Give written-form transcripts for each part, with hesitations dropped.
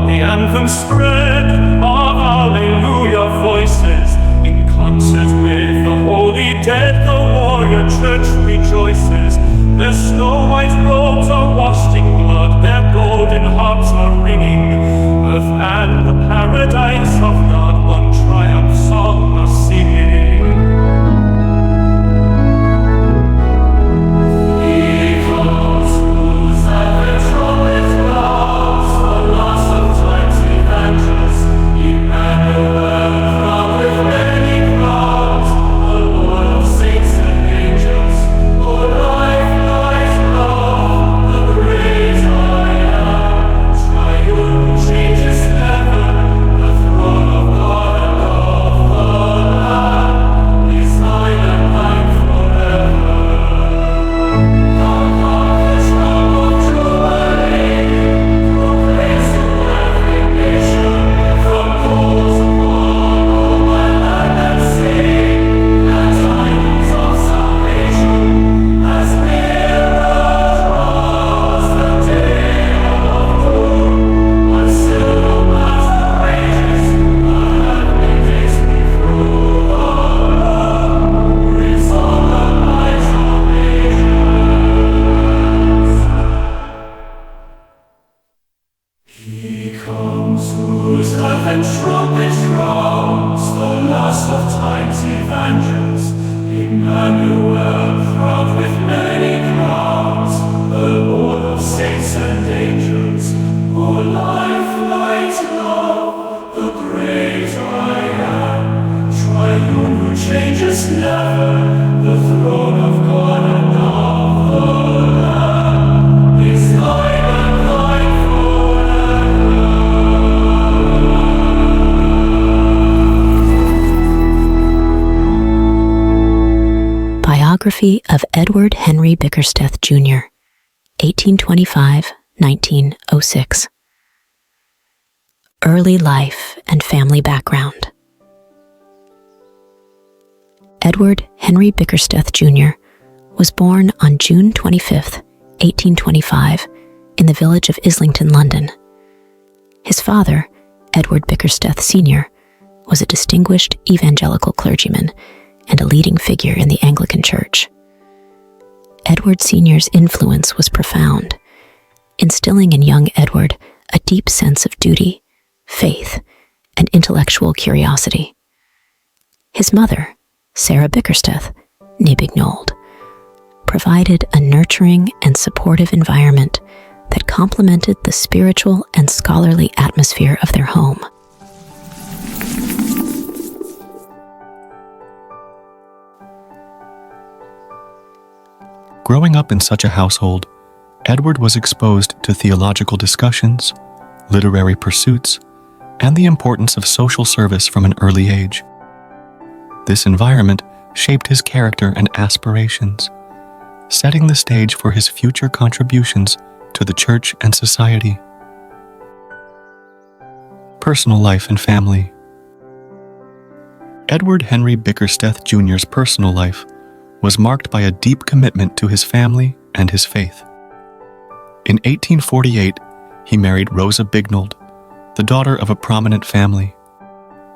the anthem spread of Alleluia voices. In concert with the holy dead, the warrior church rejoices. Their snow-white robes are washed in blood, their golden harps are ringing. Earth and the paradise of God one triumph song are singing. He comes, whose advent trumpet sounds, the last of time's evangelists. Emmanuel, crowned with many crowns, the Lord of saints and angels. O life, light, love, the great I am, triune who changes never, the throne of God and of the Lamb, is thine and thine forever. Hark, the drum of Jubilee, proclaims to every nation, from pole to pole, O my land and sea, that tidings of salvation, as nearer draws the day of doom. But still, no matter ages, the heavenly days we through, the Lord brings on the light of ages. He comes, whose advent trumpet drowns the last of time's evangelists. Emmanuel, crowned with many crowns, the Lord of saints and angels. O life, light, love, the great I am, triune who changes never, the throne of God and of the Lamb is thine and thine forever. Biography of Edward Henry Bickersteth, Jr., 1825-1906. Early life and family background. Edward Henry Bickersteth, Jr. was born on June 25, 1825, in the village of Islington, London. His father, Edward Bickersteth, Sr., was a distinguished evangelical clergyman and a leading figure in the Anglican Church. Edward Sr.'s influence was profound, instilling in young Edward a deep sense of duty, faith, and intellectual curiosity. His mother, Sarah Bickersteth, née Bignold, provided a nurturing and supportive environment that complemented the spiritual and scholarly atmosphere of their home. Growing up in such a household, Edward was exposed to theological discussions, literary pursuits, and the importance of social service from an early age. This environment shaped his character and aspirations, setting the stage for his future contributions to the church and society. Personal life and family. Edward Henry Bickersteth Jr.'s personal life was marked by a deep commitment to his family and his faith. In 1848, he married Rosa Bignold, the daughter of a prominent family.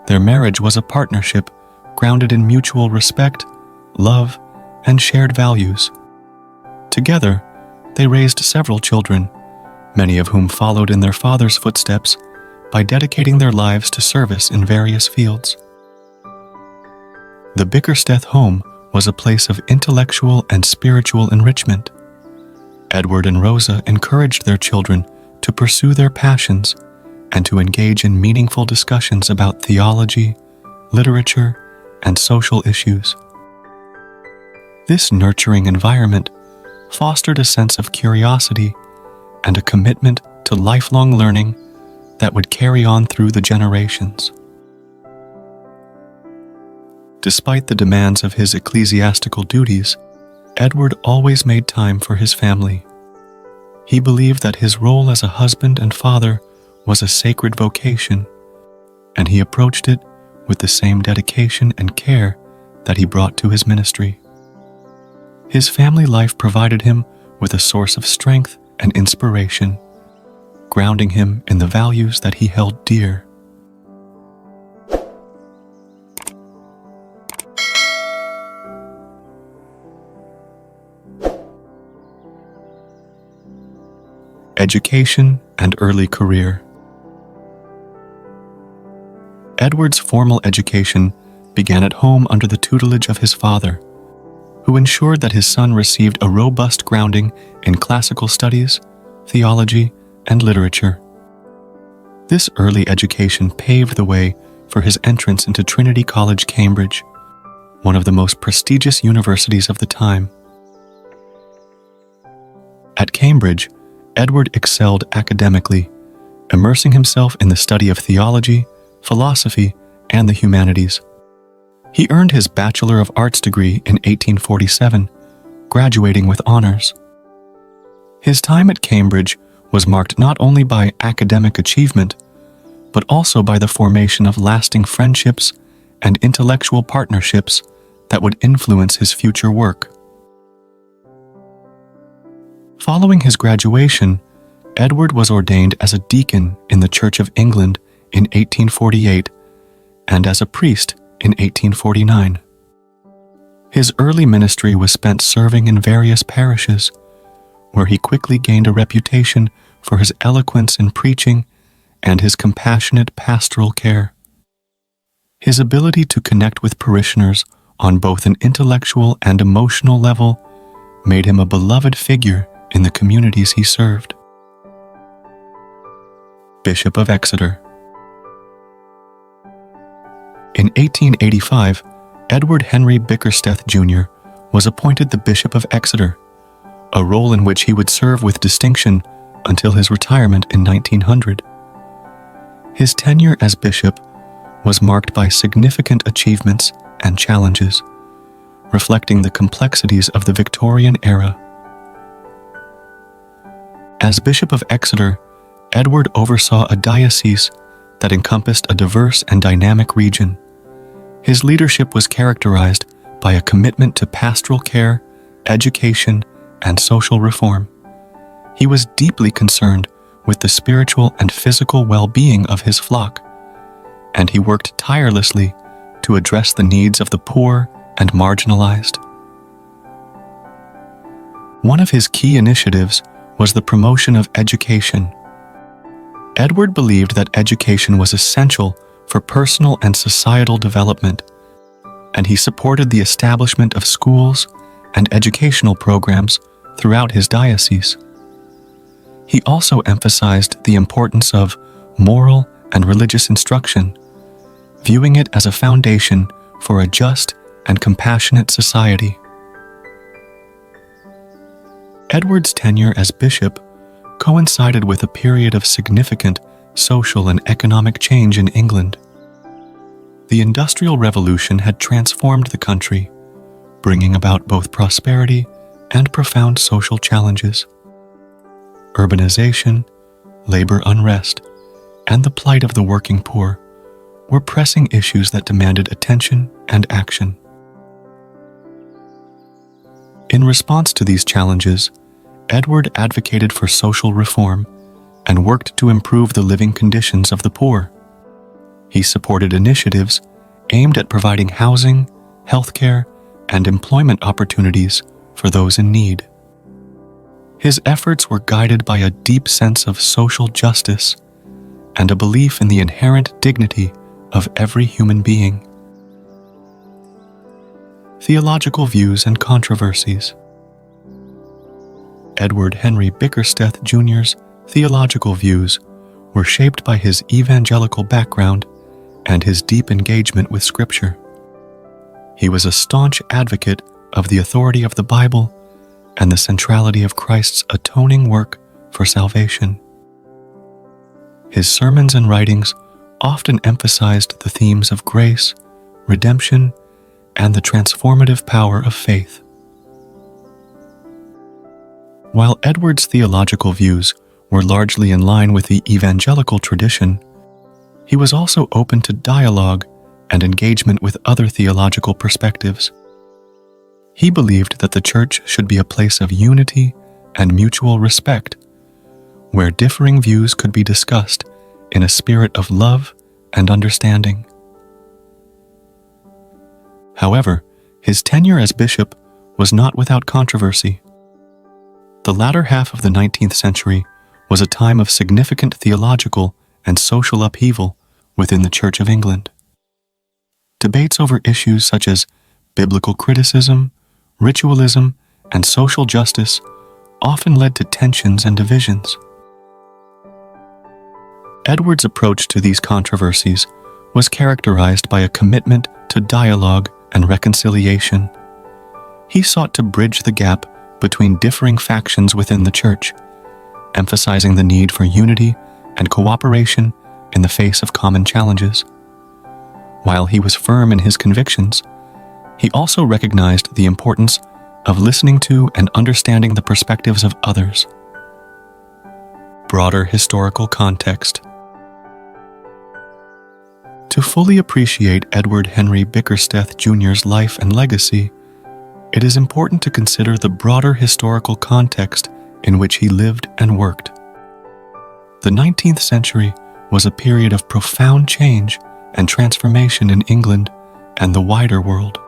Their marriage was a partnership grounded in mutual respect, love, and shared values. Together, they raised several children, many of whom followed in their father's footsteps by dedicating their lives to service in various fields. The Bickersteth home was a place of intellectual and spiritual enrichment. Edward and Rosa encouraged their children to pursue their passions and to engage in meaningful discussions about theology, literature, and social issues. This nurturing environment fostered a sense of curiosity and a commitment to lifelong learning that would carry on through the generations. Despite the demands of his ecclesiastical duties, Edward always made time for his family. He believed that his role as a husband and father was a sacred vocation, and he approached it with the same dedication and care that he brought to his ministry. His family life provided him with a source of strength and inspiration, grounding him in the values that he held dear. Education and early career. Edward's formal education began at home under the tutelage of his father, who ensured that his son received a robust grounding in classical studies, theology, and literature. This early education paved the way for his entrance into Trinity College, Cambridge, one of the most prestigious universities of the time. At Cambridge, Edward excelled academically, immersing himself in the study of theology, philosophy, and the humanities. He earned his Bachelor of Arts degree in 1847, graduating with honors. His time at Cambridge was marked not only by academic achievement, but also by the formation of lasting friendships and intellectual partnerships that would influence his future work. Following his graduation, Edward was ordained as a deacon in the Church of England in 1848 and as a priest in 1849. His early ministry was spent serving in various parishes, where he quickly gained a reputation for his eloquence in preaching and his compassionate pastoral care. His ability to connect with parishioners on both an intellectual and emotional level made him a beloved figure in the communities he served. Bishop of Exeter. In 1885, Edward Henry Bickersteth Jr. was appointed the Bishop of Exeter, a role in which he would serve with distinction until his retirement in 1900. His tenure as bishop was marked by significant achievements and challenges, reflecting the complexities of the Victorian era. As Bishop of Exeter, Edward oversaw a diocese that encompassed a diverse and dynamic region. His leadership was characterized by a commitment to pastoral care, education, and social reform. He was deeply concerned with the spiritual and physical well-being of his flock, and he worked tirelessly to address the needs of the poor and marginalized. One of his key initiatives was the promotion of education. Edward believed that education was essential for personal and societal development, and he supported the establishment of schools and educational programs throughout his diocese. He also emphasized the importance of moral and religious instruction, viewing it as a foundation for a just and compassionate society. Edward's tenure as bishop coincided with a period of significant social and economic change in England. The Industrial Revolution had transformed the country, bringing about both prosperity and profound social challenges. Urbanization, labor unrest, and the plight of the working poor were pressing issues that demanded attention and action. In response to these challenges, Edward advocated for social reform and worked to improve the living conditions of the poor. He supported initiatives aimed at providing housing, healthcare, and employment opportunities for those in need. His efforts were guided by a deep sense of social justice and a belief in the inherent dignity of every human being. Theological views and controversies. Edward Henry Bickersteth Jr.'s theological views were shaped by his evangelical background and his deep engagement with Scripture. He was a staunch advocate of the authority of the Bible and the centrality of Christ's atoning work for salvation. His sermons and writings often emphasized the themes of grace, redemption, and the transformative power of faith. While Edward's theological views were largely in line with the evangelical tradition, he was also open to dialogue and engagement with other theological perspectives. He believed that the church should be a place of unity and mutual respect, where differing views could be discussed in a spirit of love and understanding. However, his tenure as bishop was not without controversy. The latter half of the 19th century was a time of significant theological and social upheaval within the Church of England. Debates over issues such as biblical criticism, ritualism, and social justice often led to tensions and divisions. Edward's approach to these controversies was characterized by a commitment to dialogue and reconciliation. He sought to bridge the gap between differing factions within the Church, emphasizing the need for unity and cooperation in the face of common challenges. While he was firm in his convictions, he also recognized the importance of listening to and understanding the perspectives of others. Broader historical context. To fully appreciate Edward Henry Bickersteth Jr.'s life and legacy, it is important to consider the broader historical context in which he lived and worked. The 19th century was a period of profound change and transformation in England and the wider world.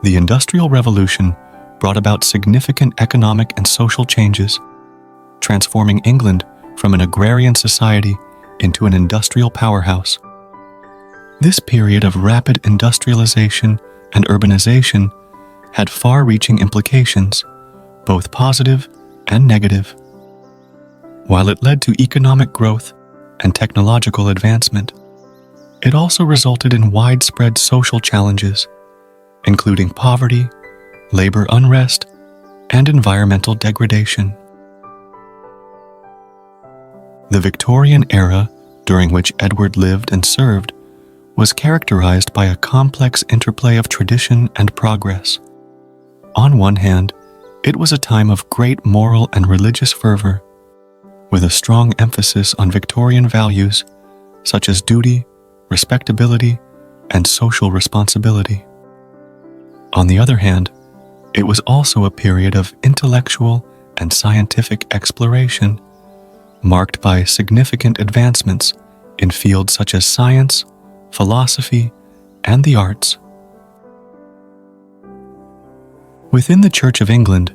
The Industrial Revolution brought about significant economic and social changes, transforming England from an agrarian society into an industrial powerhouse. This period of rapid industrialization and urbanization had far-reaching implications, both positive and negative. While it led to economic growth and technological advancement, it also resulted in widespread social challenges, including poverty, labor unrest, and environmental degradation. The Victorian era, during which Edward lived and served, was characterized by a complex interplay of tradition and progress. On one hand, it was a time of great moral and religious fervor, with a strong emphasis on Victorian values such as duty, respectability, and social responsibility. On the other hand, it was also a period of intellectual and scientific exploration, marked by significant advancements in fields such as science, philosophy, and the arts. Within the Church of England,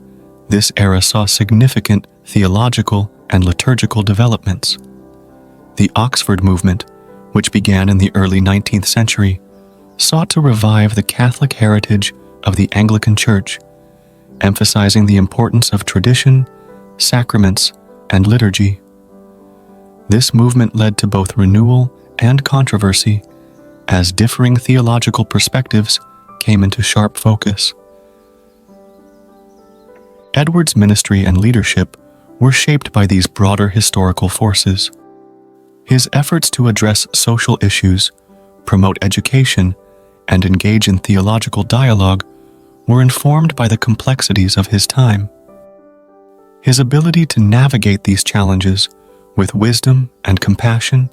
this era saw significant theological and liturgical developments. The Oxford movement, which began in the early 19th century, sought to revive the Catholic heritage of the Anglican Church, emphasizing the importance of tradition, sacraments, and liturgy. This movement led to both renewal and controversy, as differing theological perspectives came into sharp focus. Edward's ministry and leadership were shaped by these broader historical forces. His efforts to address social issues, promote education, and engage in theological dialogue were informed by the complexities of his time. His ability to navigate these challenges with wisdom and compassion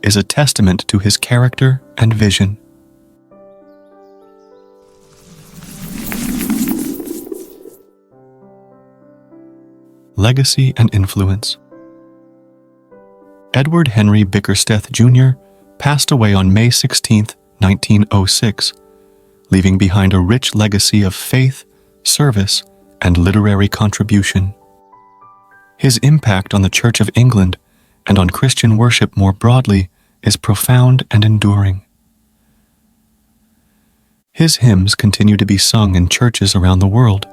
is a testament to his character and vision. Legacy and influence. Edward Henry Bickersteth Jr. passed away on May 16, 1906, leaving behind a rich legacy of faith, service, and literary contribution. His impact on the Church of England and on Christian worship more broadly is profound and enduring. His hymns continue to be sung in churches around the world,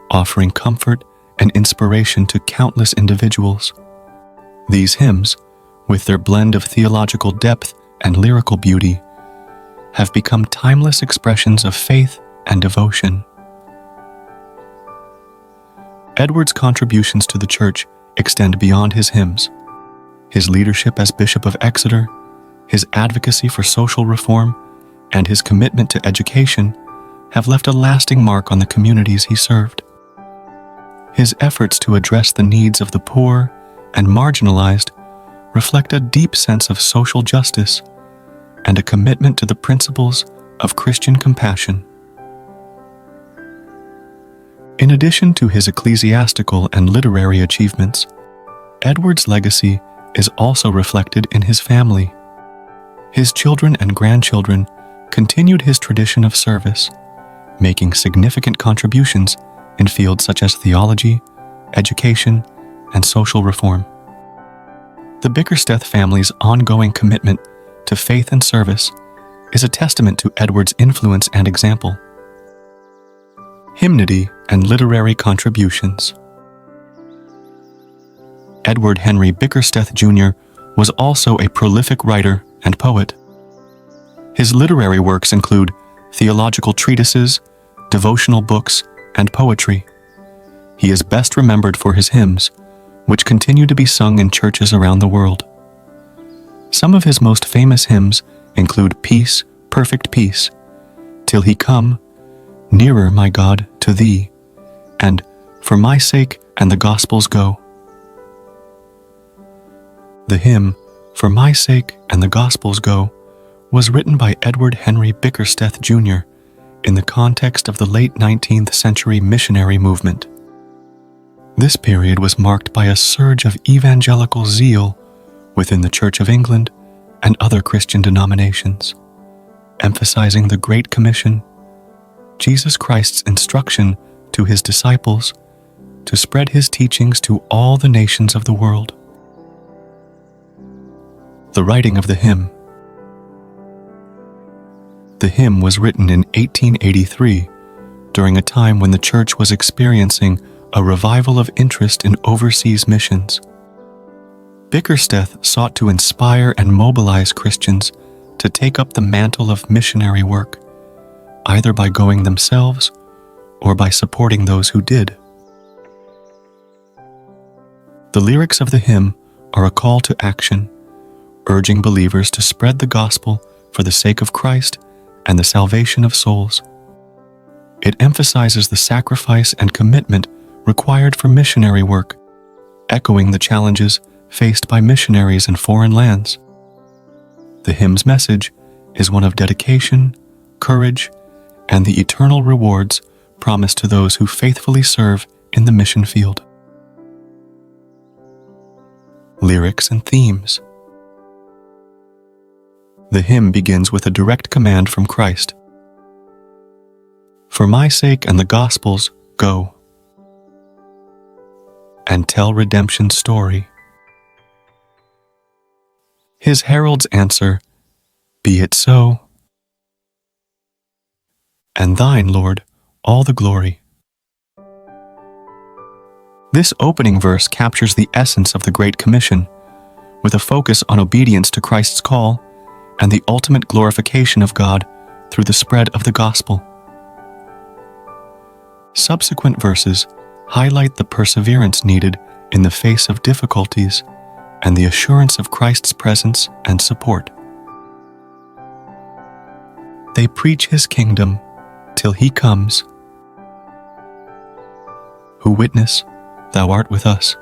offering comfort and inspiration to countless individuals. These hymns, with their blend of theological depth and lyrical beauty, have become timeless expressions of faith and devotion. Edward's contributions to the Church extend beyond his hymns. His leadership as Bishop of Exeter, his advocacy for social reform, and his commitment to education have left a lasting mark on the communities he served. His efforts to address the needs of the poor and marginalized reflect a deep sense of social justice and a commitment to the principles of Christian compassion. In addition to his ecclesiastical and literary achievements, Edward's legacy is also reflected in his family. His children and grandchildren continued his tradition of service, making significant contributions in fields such as theology, education, and social reform. The Bickersteth family's ongoing commitment to faith and service is a testament to Edward's influence and example. Hymnody and literary contributions. Edward Henry Bickersteth Jr. was also a prolific writer and poet. His literary works include theological treatises, devotional books, and poetry. He is best remembered for his hymns, which continue to be sung in churches around the world. Some of his most famous hymns include Peace, Perfect Peace, Till He Come, Nearer, My God, to Thee, and For My Sake and the Gospels Go. The hymn, For My Sake and the Gospels Go, was written by Edward Henry Bickersteth Jr. in the context of the late 19th century missionary movement. This period was marked by a surge of evangelical zeal within the Church of England and other Christian denominations, emphasizing the Great Commission, Jesus Christ's instruction to his disciples to spread his teachings to all the nations of the world. The writing of the hymn. The hymn was written in 1883 during a time when the church was experiencing a revival of interest in overseas missions. Bickersteth sought to inspire and mobilize Christians to take up the mantle of missionary work, either by going themselves or by supporting those who did. The lyrics of the hymn are a call to action, urging believers to spread the gospel for the sake of Christ and the salvation of souls. It emphasizes the sacrifice and commitment required for missionary work, echoing the challenges faced by missionaries in foreign lands. The hymn's message is one of dedication, courage, and the eternal rewards promised to those who faithfully serve in the mission field. Lyrics and themes. The hymn begins with a direct command from Christ. For my sake and the gospel's, go and tell redemption's story. His heralds answer, be it so, and thine, Lord, all the glory. This opening verse captures the essence of the Great Commission, with a focus on obedience to Christ's call and the ultimate glorification of God through the spread of the gospel. Subsequent verses highlight the perseverance needed in the face of difficulties and the assurance of Christ's presence and support. They preach his kingdom till he comes, who witness, thou art with us,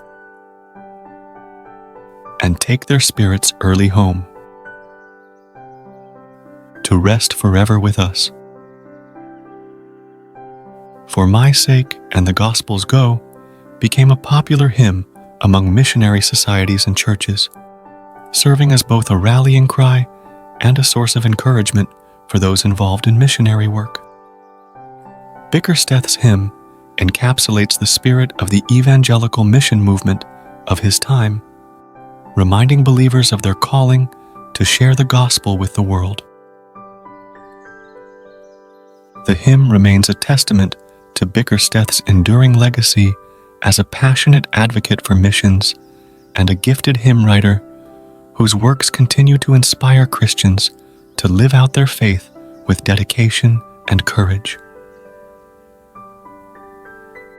and take their spirits early home, to rest forever with us. For my sake and the gospel's go became a popular hymn among missionary societies and churches, serving as both a rallying cry and a source of encouragement for those involved in missionary work. Bickersteth's hymn encapsulates the spirit of the evangelical mission movement of his time, reminding believers of their calling to share the gospel with the world. The hymn remains a testament to Bickersteth's enduring legacy as a passionate advocate for missions and a gifted hymn writer whose works continue to inspire Christians to live out their faith with dedication and courage.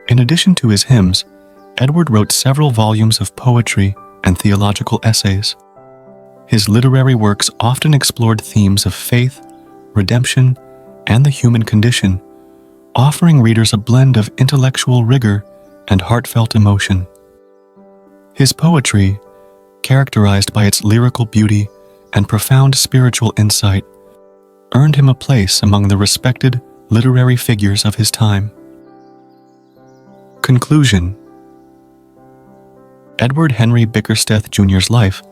In addition to his hymns, Edward wrote several volumes of poetry and theological essays. His literary works often explored themes of faith, redemption, and the human condition, offering readers a blend of intellectual rigor and heartfelt emotion. His poetry, characterized by its lyrical beauty and profound spiritual insight, earned him a place among the respected literary figures of his time. Conclusion. Edward Henry Bickersteth Jr.'s life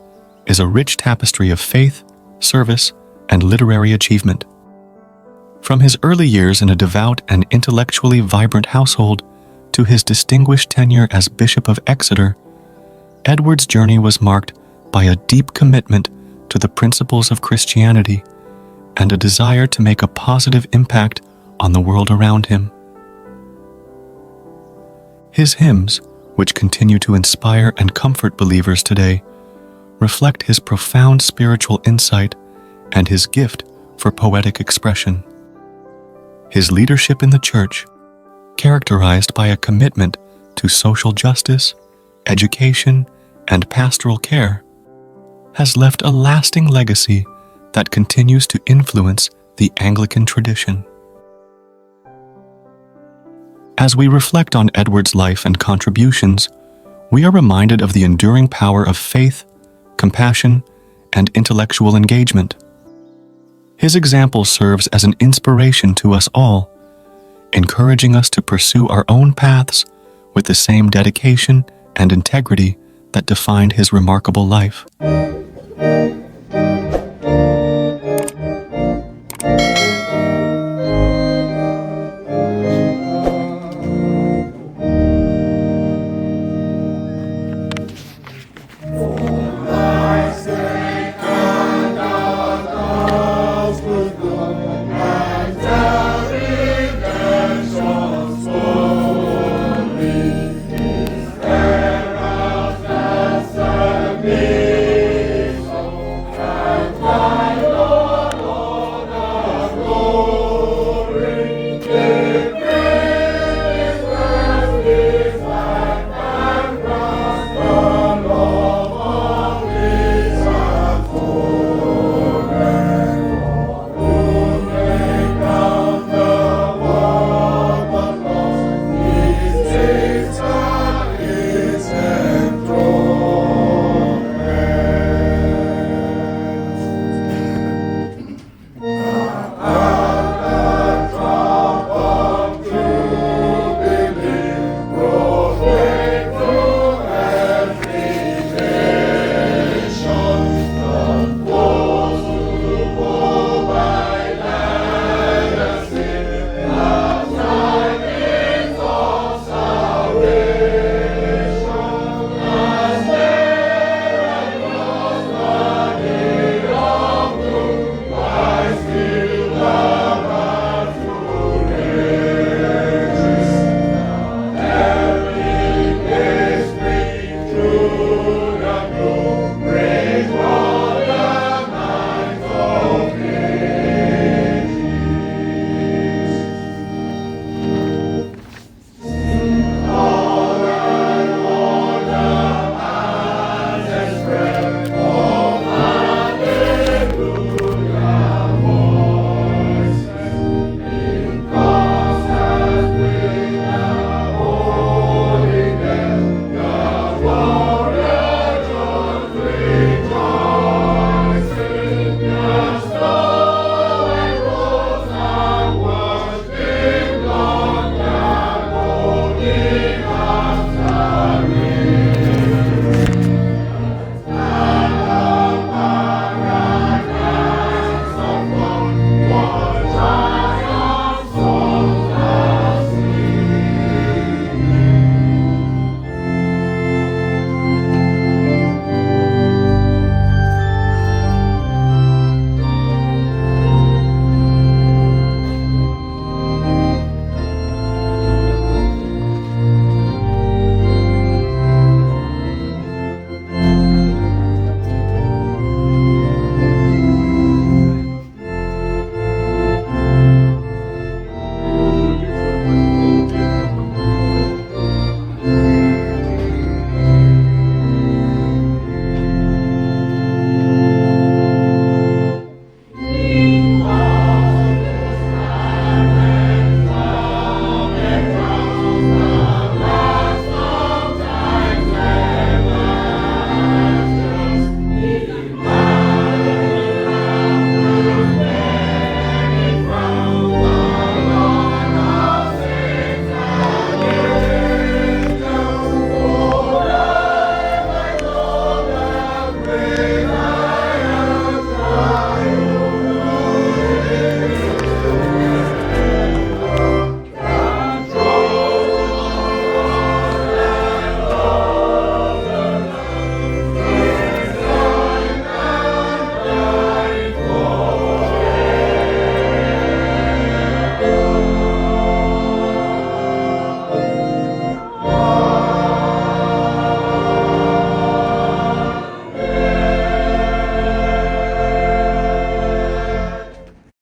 is a rich tapestry of faith, service, and literary achievement. From his early years in a devout and intellectually vibrant household to his distinguished tenure as Bishop of Exeter, Edward's journey was marked by a deep commitment to the principles of Christianity and a desire to make a positive impact on the world around him. His hymns, which continue to inspire and comfort believers today, reflect his profound spiritual insight and his gift for poetic expression. His leadership in the Church, characterized by a commitment to social justice, education, and pastoral care, has left a lasting legacy that continues to influence the Anglican tradition. As we reflect on Edward's life and contributions, we are reminded of the enduring power of faith, compassion, and intellectual engagement. His example serves as an inspiration to us all, encouraging us to pursue our own paths with the same dedication and integrity that defined his remarkable life.